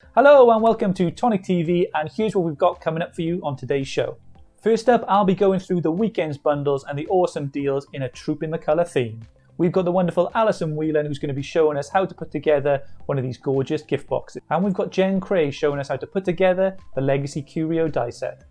Hello and welcome to Tonic TV, and here's what we've got coming up for you on today's show. First up, I'll be going through the weekend's bundles and the awesome deals in a Troop in the Colour theme. We've got the wonderful Alison Whelan who's going to be showing us how to put together one of these gorgeous gift boxes. And we've got Jen Kray showing us how to put together the Legacy Curio Die Set.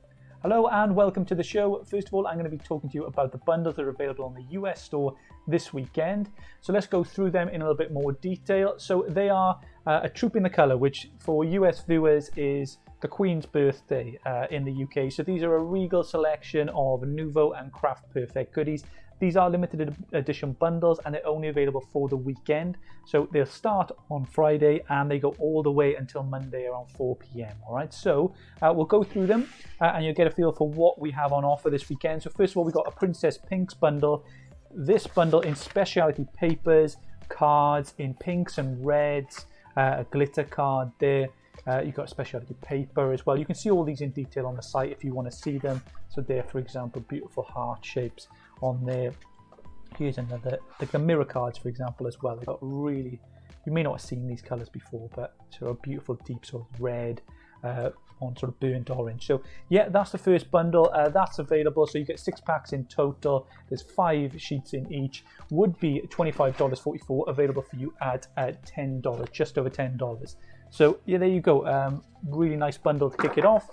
Hello and welcome to the show. First of all, I'm going to be talking to you about the bundles that are available on the US store this weekend. So let's go through them in a little bit more detail. So they are a Troop in the Colour, which for US viewers is the Queen's birthday in the UK. So these are a regal selection of Nouveau and Craft Perfect goodies. These are limited edition bundles and they're only available for the weekend. So they'll start on Friday and they go all the way until Monday around 4 p.m. All right, so we'll go through them and you'll get a feel for what we have on offer this weekend. So first of all, we've got a Princess Pinks bundle. This bundle in specialty papers, cards in pinks and reds, a glitter card there. You've got specialty paper as well. You can see all these in detail on the site if you want to see them. So there, for example, beautiful heart shapes on there. Here's another, like the mirror cards, for example, as well. They've got really, you may not have seen these colours before, but sort of beautiful deep sort of red on sort of burnt orange. So yeah, that's the first bundle. That's available. So you get 6 packs in total. There's 5 sheets in each. Would be $25.44, available for you at $10, just over $10. So yeah, there you go. Really nice bundle to kick it off.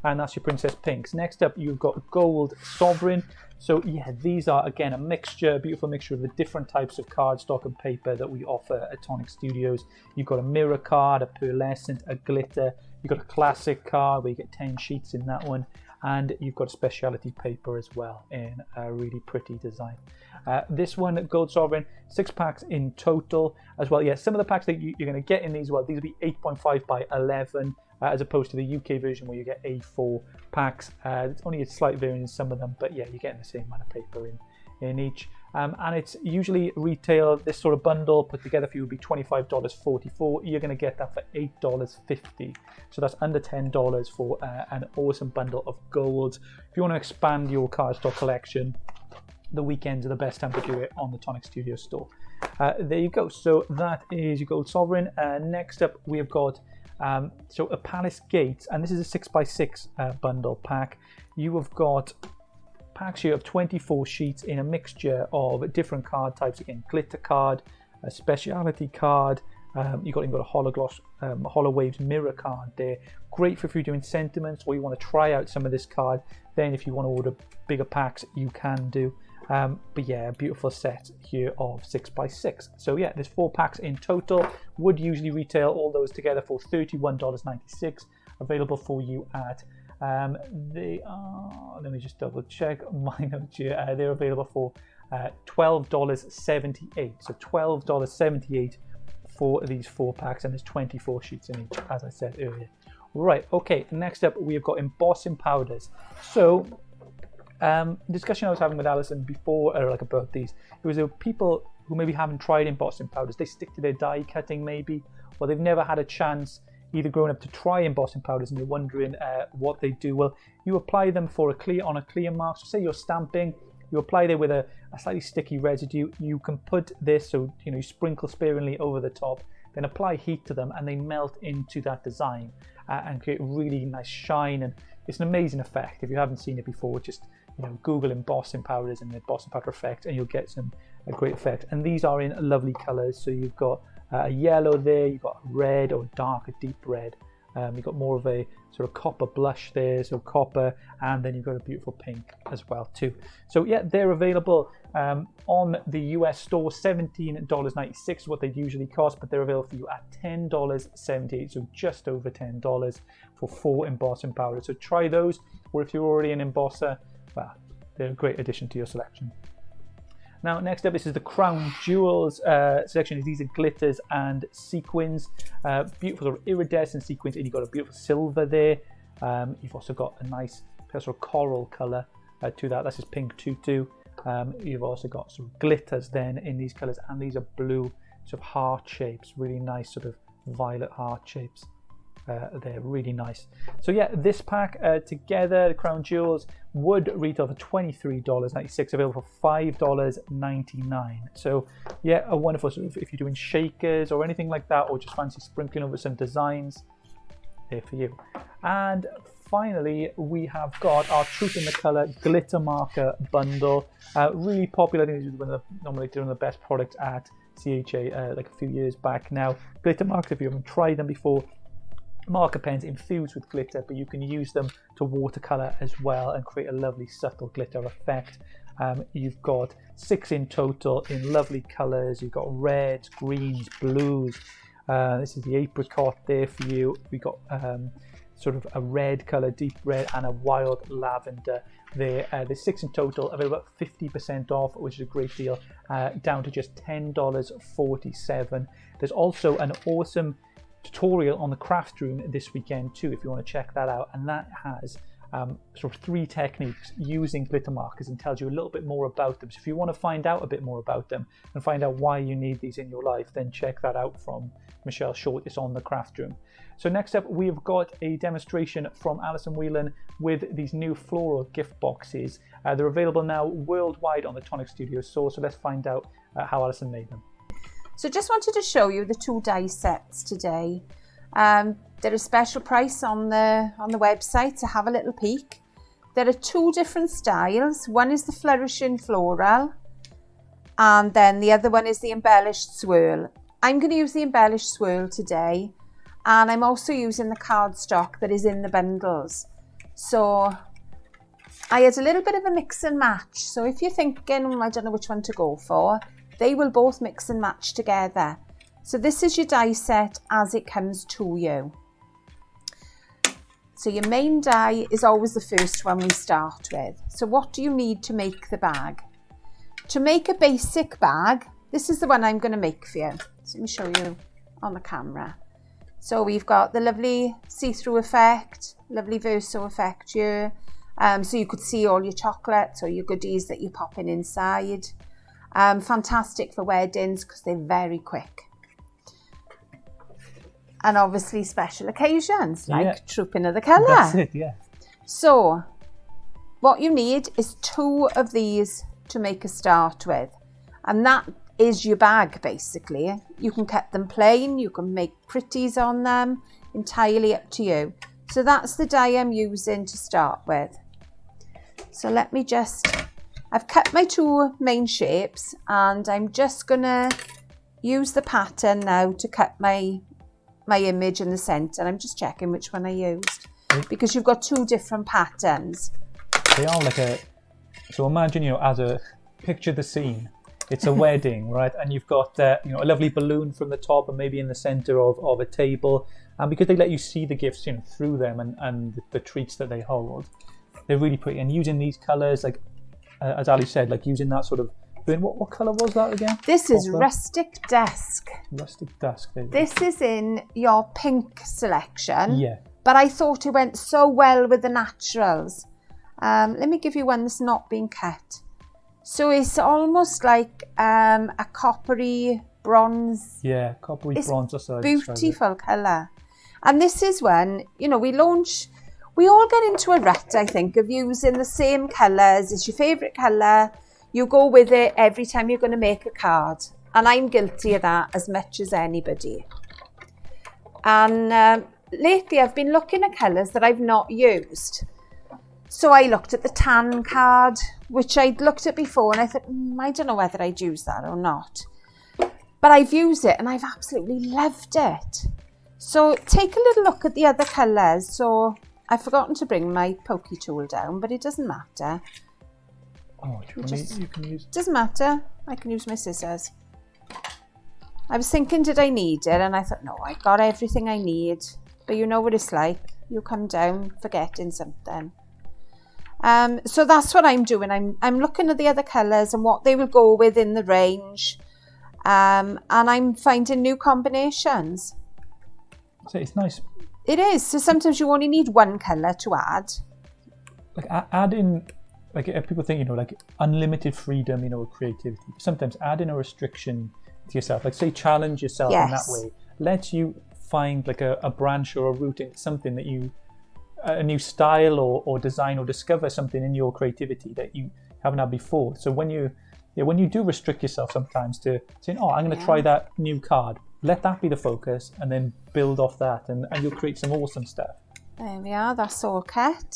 And that's your Princess Pinks. Next up, you've got Gold Sovereign. So yeah, these are again a mixture, beautiful mixture of the different types of cardstock and paper that we offer at Tonic Studios. You've got a mirror card, a pearlescent, a glitter. You've got a classic card where you get 10 sheets in that one. And you've got a specialty paper as well in a really pretty design. This one, Gold Sovereign, 6 packs in total as well. Yeah, some of the packs that you're going to get in these, well, these will be 8.5 by 11. As opposed to the UK version where you get A4 packs. It's only a slight variance in some of them, but yeah, you're getting the same amount of paper in each. And it's usually retail, this sort of bundle put together for you would be $25.44. You're going to get that for $8.50. So that's under $10 for an awesome bundle of gold. If you want to expand your cardstock collection, the weekends are the best time to do it on the Tonic Studio store. There you go. So that is your Gold Sovereign. Next up, we have got so a Palace Gates, and this is a 6x6 bundle pack. You have got packs here of 24 sheets in a mixture of different card types. Again, glitter card, a speciality card. You've got a hologloss, Hollow Waves mirror card there. Great for if you're doing sentiments or you want to try out some of this card. Then if you want to order bigger packs, you can do. But yeah, a beautiful set here of 6x6. So yeah, there's 4 packs in total. Would usually retail all those together for $31.96. Available for you at they are, let me just double check my notes here. They're available for $12.78. So $12.78 for these 4 packs, and there's 24 sheets in each, as I said earlier. Right, okay, next up we've got embossing powders. So discussion I was having with Alison before about these, it was people who maybe haven't tried embossing powders. They stick to their die cutting maybe, or they've never had a chance either growing up to try embossing powders and they're wondering what they do. Well, you apply them on a clear mark. So say you're stamping, you apply there with a slightly sticky residue. You can put this, so you sprinkle sparingly over the top, then apply heat to them and they melt into that design and create really nice shine, and it's an amazing effect. If you haven't seen it before, just Google embossing powders and the embossing powder effect and you'll get a great effect. And these are in lovely colors. So you've got a yellow there, you've got red or dark, a deep red. You've got more of a sort of copper blush there, so copper, and then you've got a beautiful pink as well too. So yeah, they're available on the US store. $17.96 is what they usually cost, but they're available for you at $10.78, so just over $10 for 4 embossing powders. So try those, or if you're already an embosser, well, they're a great addition to your selection. Now, next up, this is the Crown Jewels section. These are glitters and sequins. Beautiful sort of iridescent sequins, and you've got a beautiful silver there. You've also got a nice sort of coral colour to that. That's just pink tutu. You've also got some glitters then in these colours, and these are blue sort of heart shapes, really nice sort of violet heart shapes. They're really nice. So yeah, this pack together, the Crown Jewels, would retail for $23.96, available for $5.99. So yeah, a wonderful sort of, if you're doing shakers or anything like that, or just fancy sprinkling over some designs, there for you. And finally, we have got our Truth in the Colour glitter marker bundle. Really popular. I think this is one of the, normally one of the best products at CHA, like a few years back now. Glitter markers, if you haven't tried them before, marker pens infused with glitter, but you can use them to watercolor as well and create a lovely subtle glitter effect. You've got 6 in total in lovely colors. You've got reds, greens, blues. This is the apricot there for you. We got sort of a red color, deep red, and a wild lavender there. There's 6 in total, available at 50% off, which is a great deal, down to just $10.47. There's also an awesome tutorial on the craft room this weekend too, if you want to check that out, and that has sort of 3 techniques using glitter markers and tells you a little bit more about them. So if you want to find out a bit more about them and find out why you need these in your life, then check that out from Michelle Short. It's on the craft room. So next up, we've got a demonstration from Alison Whelan with these new floral gift boxes. They're available now worldwide on the Tonic Studio store, so let's find out how Alison made them. So just wanted to show you the 2 die sets today. They're a special price on the website, so have a little peek. There are 2 different styles. One is the flourishing floral, and then the other one is the embellished swirl. I'm going to use the embellished swirl today, and I'm also using the cardstock that is in the bundles. So I had a little bit of a mix and match. So if you're thinking, I don't know which one to go for, they will both mix and match together. So this is your die set as it comes to you. So your main die is always the first one we start with. So what do you need to make the bag? To make a basic bag, this is the one I'm going to make for you. So let me show you on the camera. So we've got the lovely see-through effect, lovely verso effect here. So you could see all your chocolates or your goodies that you're popping inside. Fantastic for weddings because they're very quick. And obviously special occasions like Trooping of the Colour. That's it, yeah. So what you need is 2 of these to make a start with. And that is your bag basically. You can cut them plain, you can make pretties on them, entirely up to you. So that's the die I'm using to start with. So let me just, I've cut my 2 main shapes and I'm just gonna use the pattern now to cut my image in the centre. I'm just checking which one I used because you've got 2 different patterns. They are like a, so imagine, as a, picture the scene. It's a wedding, right? And you've got a lovely balloon from the top and maybe in the centre of a table. And because they let you see the gifts through them and the treats that they hold, they're really pretty. And using these colours, like as Ali said, like using that sort of, what colour was that again? This is Rustic Dusk. Rustic Dusk. This is in your pink selection. Yeah. But I thought it went so well with the naturals. Let me give you one that's not been cut. So it's almost like a coppery bronze. Yeah, coppery bronze. That's beautiful colour. And this is when, we all get into a rut, I think, of using the same colours. It's your favourite colour. You go with it every time you're going to make a card. And I'm guilty of that as much as anybody. And lately I've been looking at colours that I've not used. So I looked at the tan card, which I'd looked at before, and I thought, I don't know whether I'd use that or not. But I've used it and I've absolutely loved it. So take a little look at the other colours. So I've forgotten to bring my pokey tool down, but it doesn't matter. Oh, you can use... Doesn't matter. I can use my scissors. I was thinking, did I need it? And I thought, no, I got everything I need. But you know what it's like. You come down forgetting something. So that's what I'm doing. I'm looking at the other colours and what they will go with in the range. And I'm finding new combinations. So it's nice. It is. So sometimes you only need one colour to add. Like add in, like people think, like unlimited freedom, with creativity. Sometimes add in a restriction to yourself. Like say challenge yourself in that way. Let you find like a branch or a root into something that you, a new style or design, or discover something in your creativity that you haven't had before. So when you do restrict yourself sometimes to saying, oh, I'm going to try that new card, let that be the focus and then build off that, and you'll create some awesome stuff. There we are, that's all cut.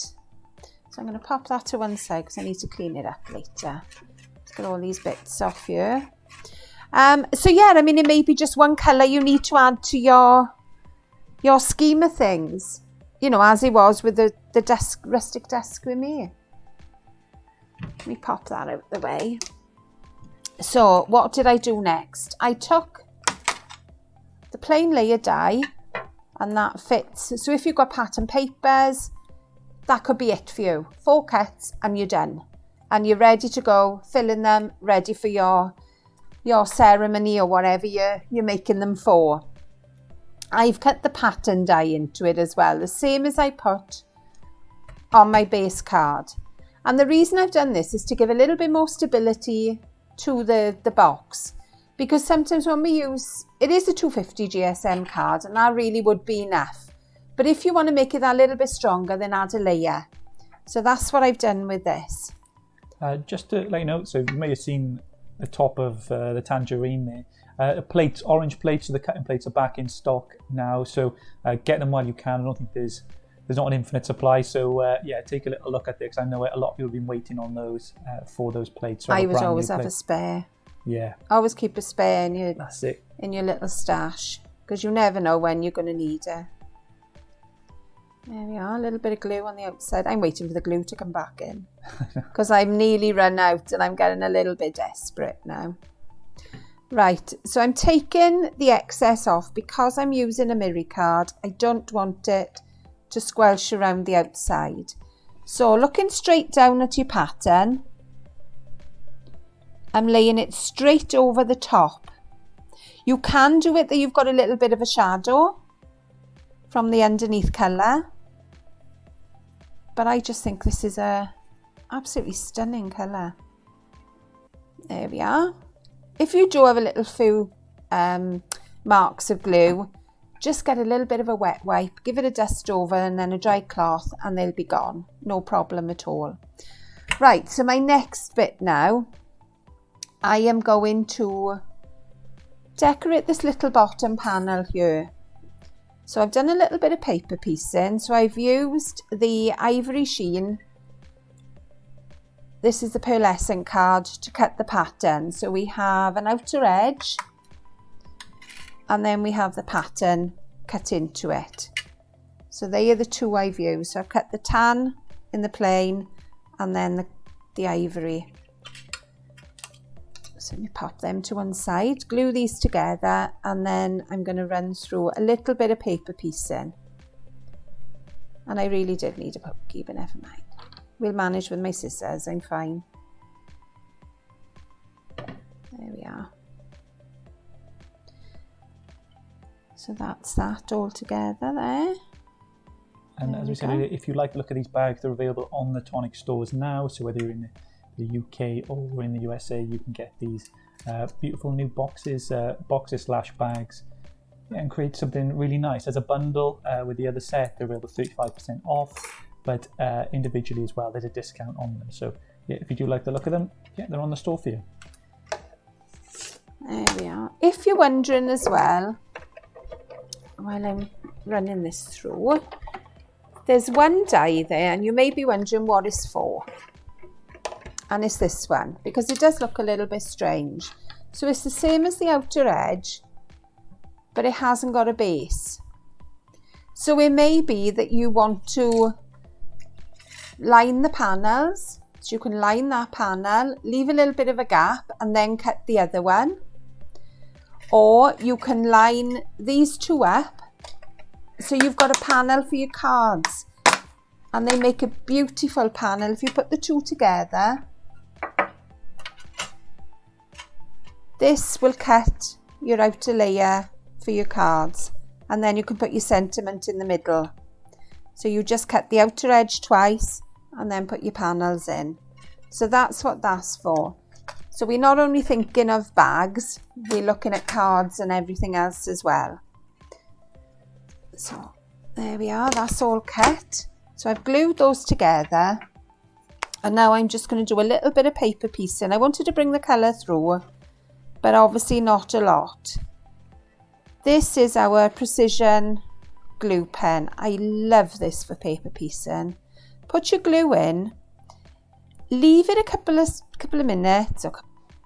So I'm going to pop that to one side because I need to clean it up later. Let's get all these bits off here. So yeah, I mean, it may be just one colour you need to add to your scheme of things, you know, as it was with the rustic desk with me. Let me pop that out the way. So what did I do next? I took the plain layer die, and that fits. So if you've got pattern papers, that could be it for you. 4 cuts and you're done. And you're ready to go, filling them, ready for your ceremony or whatever you're making them for. I've cut the pattern die into it as well, the same as I put on my base card. And the reason I've done this is to give a little bit more stability to the box, because sometimes when we use, it is a 250 GSM card and that really would be enough. But if you want to make it that little bit stronger, then add a layer. So that's what I've done with this. Just to let you know, so you may have seen the top of the tangerine there. Plates, orange plates, so the cutting plates are back in stock now. So get them while you can. I don't think there's not an infinite supply. So yeah, take a little look at this. I know a lot of people have been waiting on those for those plates. So I would always have a spare. Yeah. Always keep a spare in your, that's it, in your little stash, because you never know when you're going to need it. There we are, a little bit of glue on the outside. I'm waiting for the glue to come back in because I've nearly run out and I'm getting a little bit desperate now. Right, so I'm taking the excess off because I'm using a mirror card. I don't want it to squelch around the outside. So looking straight down at your pattern, I'm laying it straight over the top. You can do it that you've got a little bit of a shadow from the underneath colour, but I just think this is a absolutely stunning colour. There we are. If you do have a little few marks of glue, just get a little bit of a wet wipe, give it a dust over and then a dry cloth and they'll be gone. No problem at all. Right, so my next bit now, I am going to decorate this little bottom panel here. So I've done a little bit of paper piecing. So I've used the ivory sheen. This is the pearlescent card to cut the pattern. So we have an outer edge and then we have the pattern cut into it. So they are the two I've used. So I've cut the tan in the plain and then the ivory. So let me pop them to one side, glue these together, and then I'm going to run through a little bit of paper piecing. And I really did need a pokey, but never mind. We'll manage with my scissors, I'm fine. There we are. So that's that all together there. And as we said earlier, if you like the look of these bags, they're available on the Tonic stores now. So whether you're in the UK or in the USA, you can get these beautiful new boxes slash bags, and create something really nice as a bundle with the other set. They're available 35% off, but individually as well, there's a discount on them. So yeah, if you do like the look of them, yeah, they're on the store for you. There we are. If you're wondering as well, while I'm running this through, there's one die there and you may be wondering what it's for. And it's this one, because it does look a little bit strange. So it's the same as the outer edge, but it hasn't got a base. So it may be that you want to line the panels. So you can line that panel, leave a little bit of a gap and then cut the other one. Or you can line these two up. So you've got a panel for your cards. And they make a beautiful panel if you put the two together. This will cut your outer layer for your cards, and then you can put your sentiment in the middle. So you just cut the outer edge twice and then put your panels in. So that's what that's for. So we're not only thinking of bags, we're looking at cards and everything else as well. So there we are, that's all cut. So I've glued those together, and now I'm just going to do a little bit of paper piecing. I wanted to bring the colour through, but obviously not a lot. This is our precision glue pen. I love this for paper piecing. Put your glue in, leave it a couple of minutes, or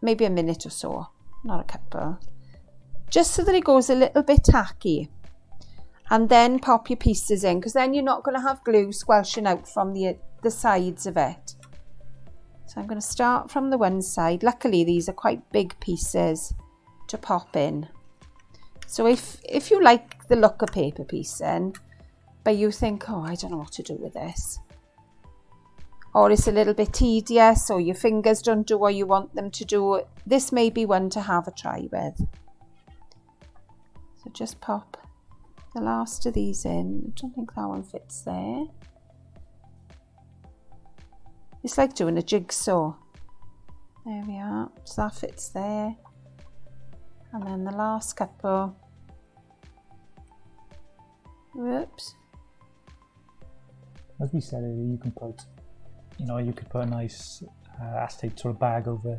maybe a minute or so, not a couple, just so that it goes a little bit tacky, and then pop your pieces in, because then you're not going to have glue squelching out from the sides of it. So I'm going to start from the one side. Luckily these are quite big pieces to pop in. So if you like the look of paper piecing, but you think, oh, I don't know what to do with this, or it's a little bit tedious, or your fingers don't do what you want them to do, this may be one to have a try with. So just pop the last of these in. I don't think that one fits there. It's like doing a jigsaw. There we are, so that fits there. And then the last couple. Whoops. As we said earlier, you can put, you could put a nice acetate sort of bag over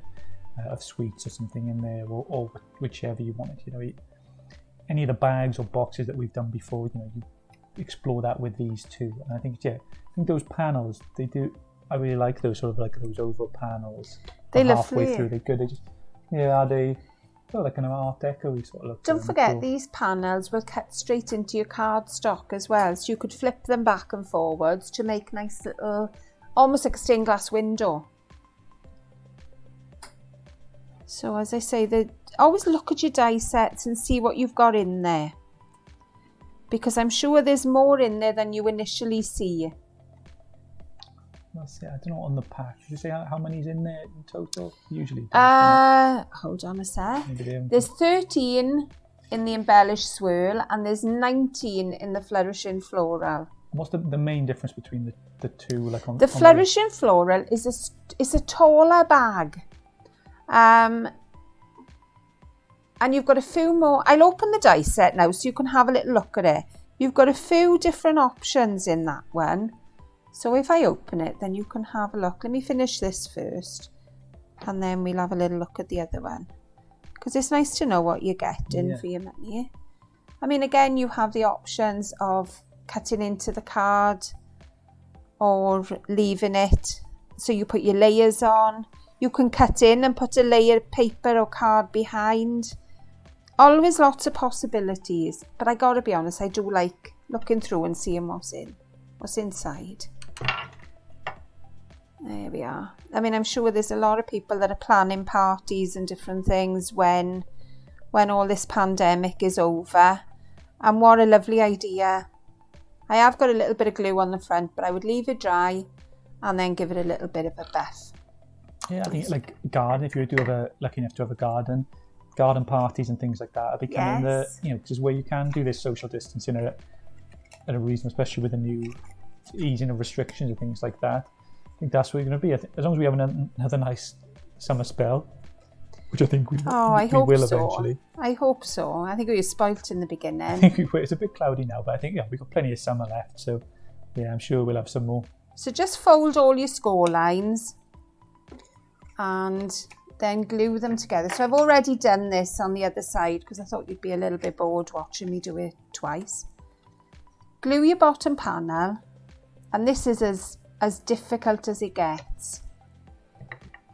of sweets or something in there, or whichever you want it. Any of the bags or boxes that we've done before, you explore that with these too. And I think those panels, they do. I really like those sort of like those oval panels. They look halfway through. They're good. They just they feel like an Art Deco sort of look. Don't forget, these panels will cut straight into your cardstock as well, so you could flip them back and forwards to make nice little, almost like a stained glass window. So as I say, always look at your die sets and see what you've got in there, because I'm sure there's more in there than you initially see. Let's see, I don't know on the pack. Did you say how many's in there in total? Usually. Hold on a sec. There's 13 in the embellished swirl, and there's 19 in the flourishing floral. What's the main difference between the two? Like on the flourishing floral is a taller bag, and you've got a few more. I'll open the die set now so you can have a little look at it. You've got a few different options in that one. So if I open it, then you can have a look. Let me finish this first, and then we'll have a little look at the other one, because it's nice to know what you're getting for your money. I mean, again, you have the options of cutting into the card or leaving it. So you put your layers on. You can cut in and put a layer of paper or card behind. Always lots of possibilities. But I gotta be honest, I do like looking through and seeing what's inside. There we are. I mean, I'm sure there's a lot of people that are planning parties and different things when all this pandemic is over. And what a lovely idea. I have got a little bit of glue on the front, but I would leave it dry and then give it a little bit of a buff. Yeah, I think like garden, if you do have lucky enough to have a garden parties and things like that are becoming just where you can do this social distancing at a reason, especially with the new easing of restrictions and things like that. I think that's where you're going to be. As long as we have another nice summer spell, which I think we will eventually. I hope so. I think we were spoilt in the beginning. I think we were. It's a bit cloudy now, but I think we've got plenty of summer left. So yeah, I'm sure we'll have some more. So just fold all your score lines and then glue them together. So I've already done this on the other side because I thought you'd be a little bit bored watching me do it twice. Glue your bottom panel, and this is as difficult as it gets.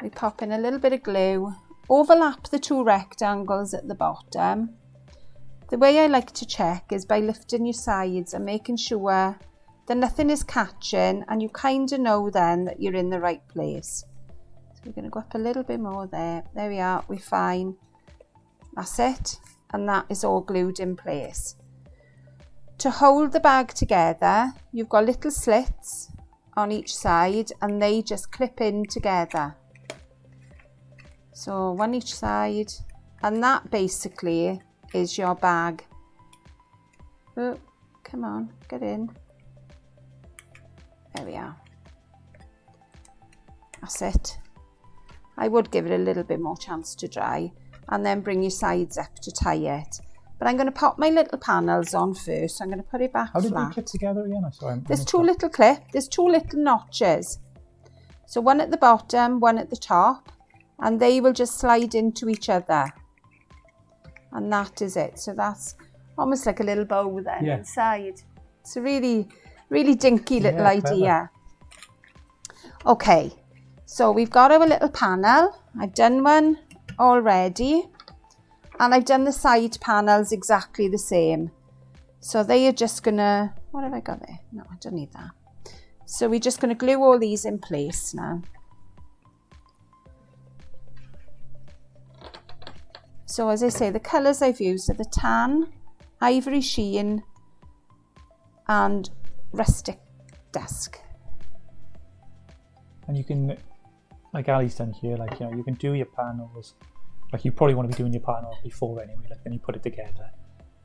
We pop in a little bit of glue, overlap the two rectangles at the bottom. The way I like to check is by lifting your sides and making sure that nothing is catching, and you kind of know then that you're in the right place. So we're going to go up a little bit more there. There we are, we're fine. That's it, and that is all glued in place. To hold the bag together, you've got little slits on each side and they just clip in together. So one each side, and that basically is your bag. Oh, come on, get in. There we are. That's it. I would give it a little bit more chance to dry and then bring your sides up to tie it. But I'm going to pop my little panels on first. So I'm going to put it back flat. How did they clip together again? I'm sorry. There's two little notches. So one at the bottom, one at the top, and they will just slide into each other. And that is it. So that's almost like a little bow then inside. It's a really, really dinky little idea. Okay, so we've got our little panel. I've done one already. And I've done the side panels exactly the same. So they are just gonna, what have I got there? No, I don't need that. So we're just gonna glue all these in place now. So as I say, the colours I've used are the tan, ivory sheen, and rustic dusk. And you can, like Ali's done here, like, you know, you can do your panels. Like you probably want to be doing your panel before anyway, like then you put it together.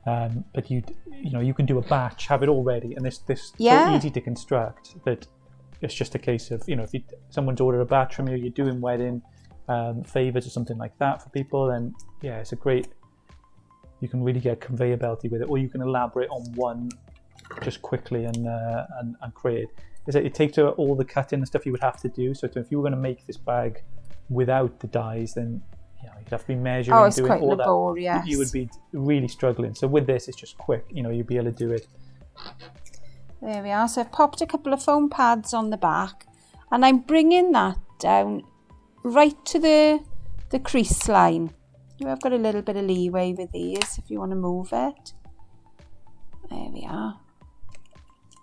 But you know, you can do a batch, have it all ready, and this so easy to construct that it's just a case of, you know, if someone's ordered a batch from you, you're doing wedding favors or something like that for people, then yeah, it's a great. You can really get conveyor belty with it, or you can elaborate on one just quickly and create. Is that it takes all the cutting and stuff you would have to do. So if you were going to make this bag without the dies, then you'd have to be measuring, it's doing quite all labor, that. yes. You would be really struggling. So with this, it's just quick. You know, you'd be able to do it. There we are. So I've popped a couple of foam pads on the back, and I'm bringing that down right to the crease line. I've got a little bit of leeway with these if you want to move it. There we are.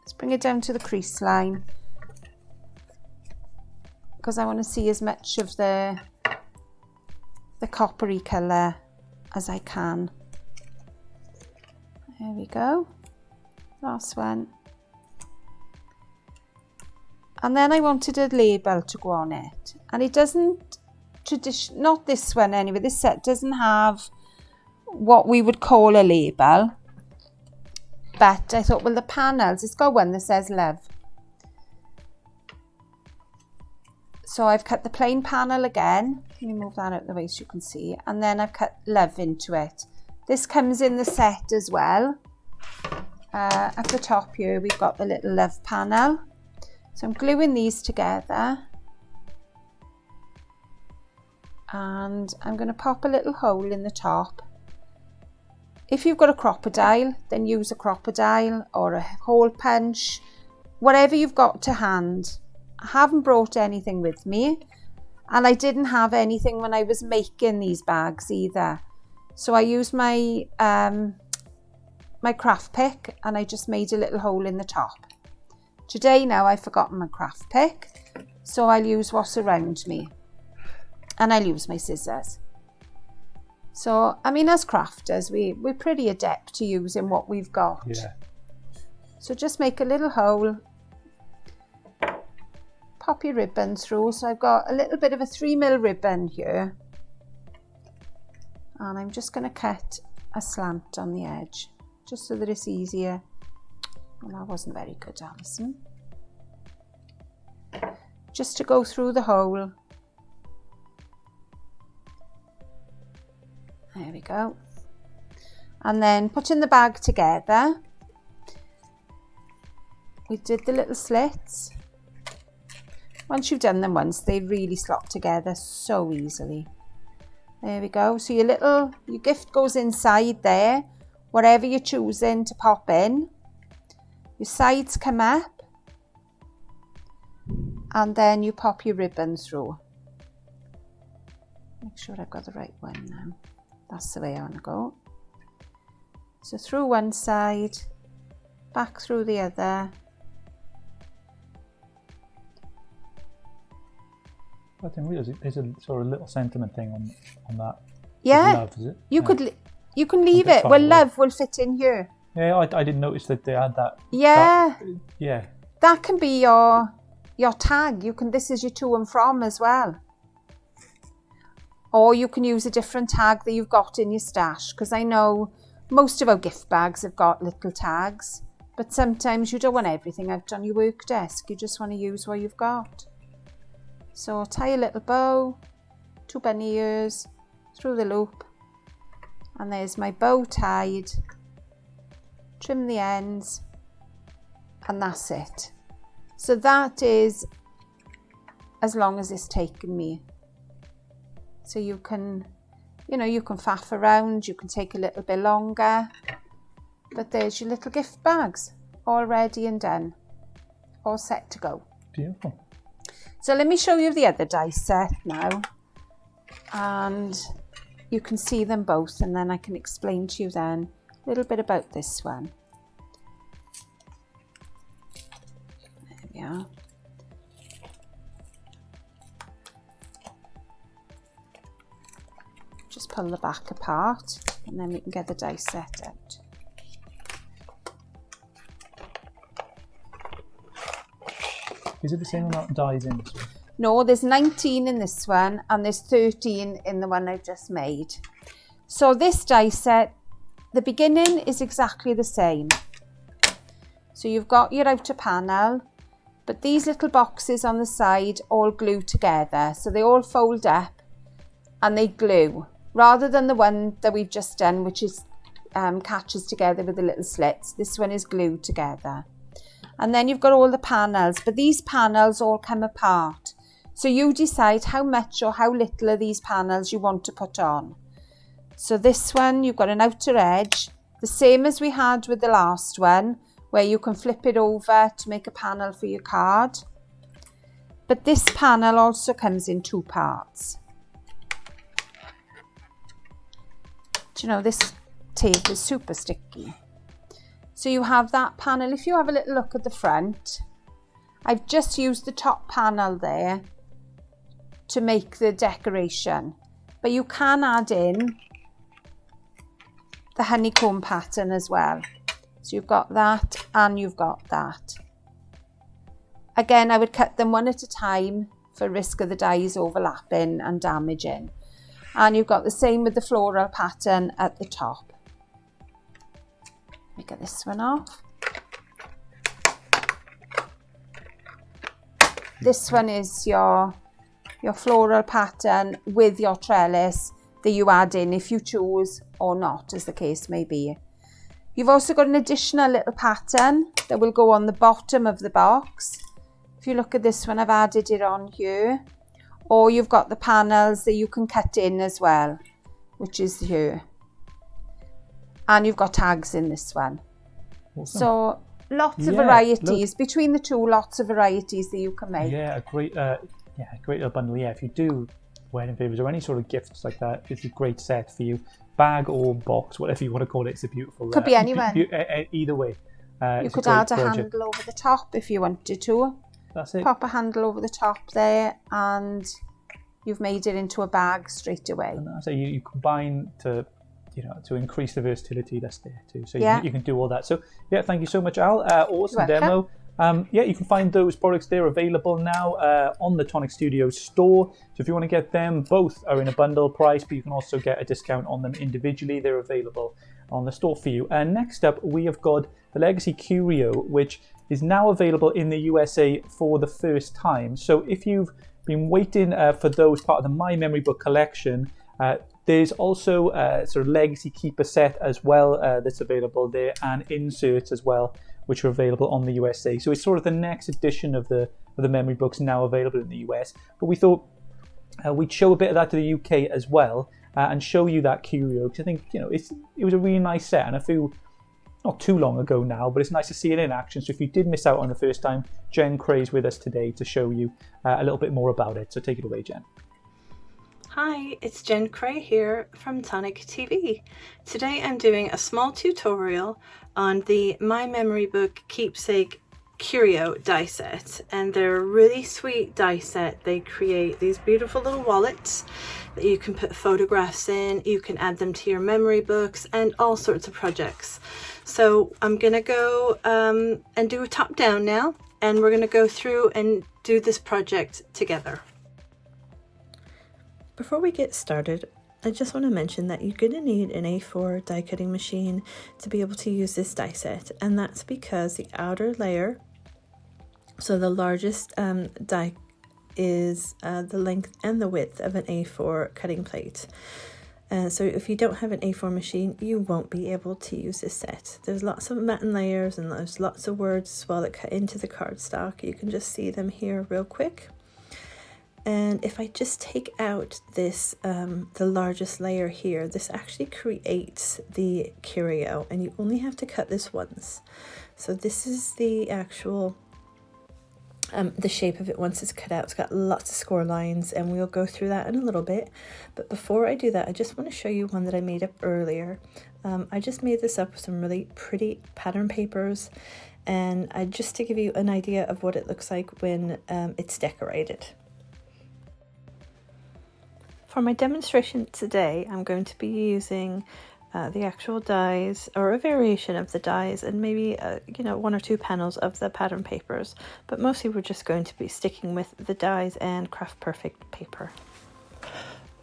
Let's bring it down to the crease line because I want to see as much of the coppery colour as I can. There we go. Last one. And then I wanted a label to go on it. And it doesn't, not this one anyway, this set doesn't have what we would call a label. But I thought, well, the panels, it's got one that says love. So I've cut the plain panel again. Let me move that out of the way so you can see. And then I've cut love into it. This comes in the set as well. At the top here, we've got the little love panel. So I'm gluing these together. And I'm going to pop a little hole in the top. If you've got a crocodile, then use a crocodile or a hole punch, whatever you've got to hand. I haven't brought anything with me, and I didn't have anything when I was making these bags either. So I used my my craft pick, and I just made a little hole in the top. Today now I've forgotten my craft pick, so I'll use what's around me, and I'll use my scissors. So, I mean, as crafters, we're pretty adept to using what we've got. Yeah. So just make a little hole, pop your ribbon through. So I've got a little bit of a 3mm ribbon here. And I'm just going to cut a slant on the edge, just so that it's easier. Well, that wasn't very good, Alison. Just to go through the hole. There we go. And then putting the bag together, we did the little slits. Once you've done them once, they really slot together so easily. There we go. So your gift goes inside there, whatever you're choosing to pop in. Your sides come up, and then you pop your ribbon through. Make sure I've got the right one now. That's the way I want to go. So through one side, back through the other. I didn't realise there's a sort of little sentiment thing on that. Yeah, love, is it? You can leave it. Well, love will fit in here. Yeah, I didn't notice that they had that. Yeah. Yeah. That can be your tag. This is your to and from as well. Or you can use a different tag that you've got in your stash, because I know most of our gift bags have got little tags, but sometimes you don't want everything out on your work desk. You just want to use what you've got. So tie a little bow, 2 bunny ears through the loop, And there's my bow tied, trim the ends, and that's it. So that is as long as it's taken me. So you can, you know, you can faff around, you can take a little bit longer, but there's your little gift bags, all ready and done, all set to go. Beautiful. So let me show you the other die set now, and you can see them both, and then I can explain to you then a little bit about this one. There we are. Just pull the back apart and then we can get the die set out. Is it the same amount of dies in this one? No, there's 19 in this one and there's 13 in the one I've just made. So this die set, the beginning is exactly the same. So you've got your outer panel, but these little boxes on the side all glue together. So they all fold up and they glue, rather than the one that we've just done, which is catches together with the little slits. This one is glued together. And then you've got all the panels, but these panels all come apart. So you decide how much or how little of these panels you want to put on. So this one, you've got an outer edge, the same as we had with the last one, where you can flip it over to make a panel for your card. But this panel also comes in two parts. Do you know, this tape is super sticky. So you have that panel. If you have a little look at the front, I've just used the top panel there to make the decoration, but you can add in the honeycomb pattern as well. So you've got that and you've got that. Again, I would cut them one at a time for risk of the dies overlapping and damaging. And you've got the same with the floral pattern at the top. Let me get this one off. This one is your floral pattern with your trellis that you add in if you choose or not, as the case may be. You've also got an additional little pattern that will go on the bottom of the box. If you look at this one, I've added it on here. Or you've got the panels that you can cut in as well, which is here. And you've got tags in this one. Awesome. So lots of varieties. Between the two, lots of varieties that you can make. Yeah, a great little bundle. Yeah, if you do wedding favours or any sort of gifts like that, it's a great set for you. Bag or box, whatever you want to call it, it's a beautiful. Could be anyone. Either way. You could add a handle over the top if you wanted to. That's it. Pop a handle over the top there and you've made it into a bag straight away. And that's it. You combine to increase the versatility that's there too. So you can do all that. So yeah, thank you so much, Al. Awesome demo. You can find those products. They're available now on the Tonic Studio store. So if you want to get them, both are in a bundle price, but you can also get a discount on them individually. They're available on the store for you. And next up, we have got the Legacy Curio, which is now available in the USA for the first time. So if you've been waiting for those part of the My Memory Book collection, there's also a sort of Legacy Keeper set as well that's available there, and inserts as well, which are available on the USA. So it's sort of the next edition of the memory books now available in the US. But we thought we'd show a bit of that to the UK as well, and show you that Curio, because I think it was a really nice set, and I feel not too long ago now, but it's nice to see it in action. So if you did miss out on the first time, Jen Kray is with us today to show you a little bit more about it. So take it away, Jen. Hi, it's Jen Kray here from Tonic TV. Today I'm doing a small tutorial on the My Memory Book Keepsake Curio Die Set, and they're a really sweet die set. They create these beautiful little wallets that you can put photographs in, you can add them to your memory books and all sorts of projects. So I'm gonna go and do a top down now, and we're gonna go through and do this project together. Before we get started, I just want to mention that you're going to need an A4 die cutting machine to be able to use this die set, and that's because the outer layer, so the largest die, is the length and the width of an A4 cutting plate. So if you don't have an A4 machine, you won't be able to use this set. There's lots of matte layers and there's lots of words as well that cut into the cardstock. You can just see them here real quick. And if I just take out this, the largest layer here, this actually creates the curio, and you only have to cut this once. So this is the actual, the shape of it once it's cut out. It's got lots of score lines, and we'll go through that in a little bit. But before I do that, I just want to show you one that I made up earlier. I just made this up with some really pretty pattern papers, and just to give you an idea of what it looks like when it's decorated. For my demonstration today, I'm going to be using the actual dies, or a variation of the dies, and maybe you know, 1 or 2 panels of the pattern papers, but mostly we're just going to be sticking with the dies and Craft Perfect paper.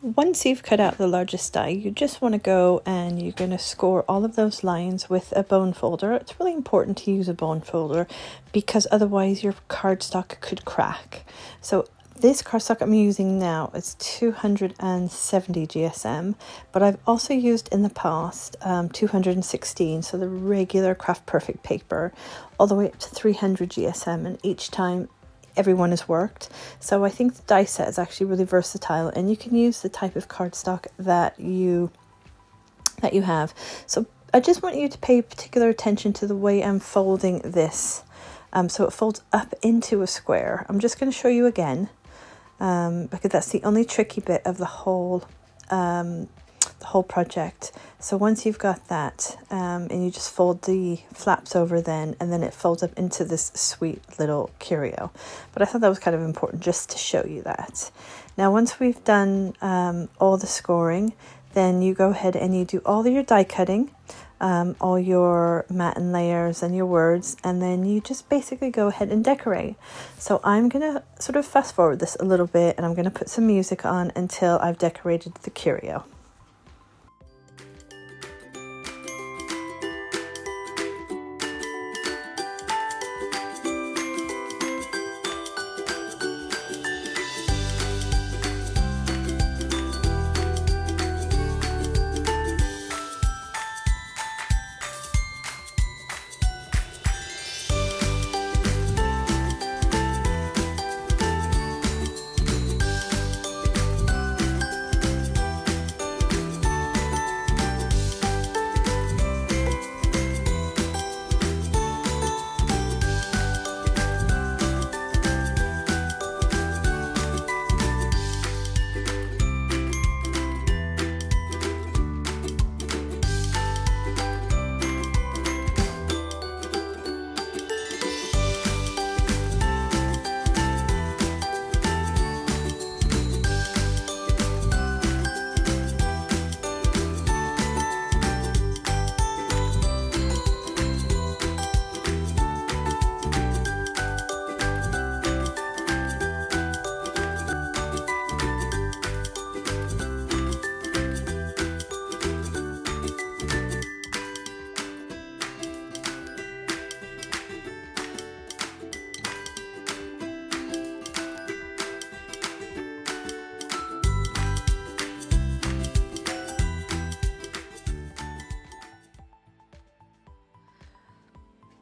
Once you've cut out the largest die, you just want to go and you're going to score all of those lines with a bone folder. It's really important to use a bone folder because otherwise your cardstock could crack. So this cardstock I'm using now is 270 GSM, but I've also used in the past 216, so the regular Craft Perfect paper, all the way up to 300 GSM, and each time everyone has worked. So I think the die set is actually really versatile, and you can use the type of cardstock that you have. So I just want you to pay particular attention to the way I'm folding this. So it folds up into a square. I'm just going to show you again. Because that's the only tricky bit of the whole project. So once you've got that, and you just fold the flaps over then, and then it folds up into this sweet little curio. But I thought that was kind of important just to show you that. Now once we've done all the scoring, then you go ahead and you do all your die cutting, all your matte layers and your words, and then you just basically go ahead and decorate. So I'm going to sort of fast forward this a little bit, and I'm going to put some music on until I've decorated the curio.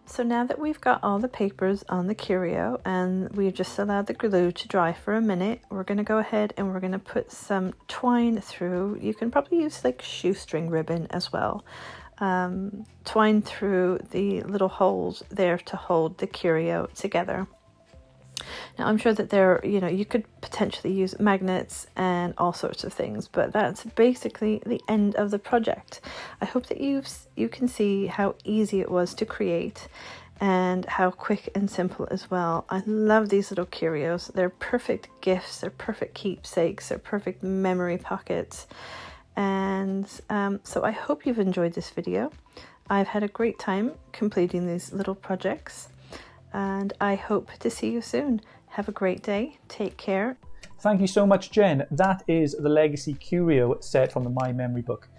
So now that we've got all the papers on the curio and we've just allowed the glue to dry for a minute, we're going to go ahead and we're going to put some twine through. You can probably use like shoestring ribbon as well. Twine through the little holes there to hold the curio together. Now I'm sure that there, you know, you could potentially use magnets and all sorts of things, but that's basically the end of the project. I hope that you can see how easy it was to create and how quick and simple as well. I love these little curios. They're perfect gifts, they're perfect keepsakes, they're perfect memory pockets. And so I hope you've enjoyed this video. I've had a great time completing these little projects, and I hope to see you soon. Have a great day. Take care. Thank you so much, Jen. That is the Legacy Curio set from the My Memory Book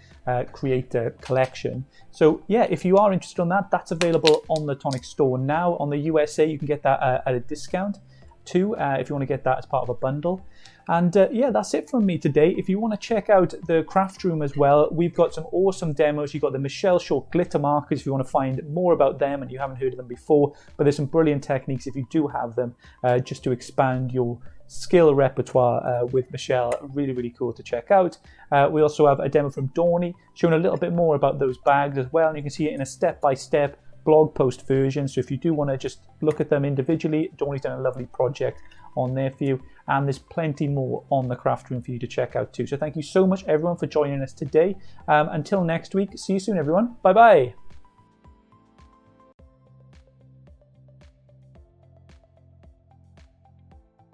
Creator Collection. So yeah, if you are interested in that, that's available on the Tonic Store now. On the USA, you can get that at a discount. too, if you want to get that as part of a bundle. And yeah, that's it from me today. If you want to check out the craft room as well, we've got some awesome demos. You've got the Michelle Shaw glitter markers if you want to find more about them and you haven't heard of them before. But there's some brilliant techniques if you do have them, just to expand your skill repertoire with Michelle. Really, really cool to check out. We also have a demo from Dawny showing a little bit more about those bags as well. And you can see it in a step-by-step blog post version. So if you do want to just look at them individually, Dawny's done a lovely project on there for you, and there's plenty more on the craft room for you to check out too. So thank you so much everyone for joining us today. Until next week, see you soon everyone. Bye bye.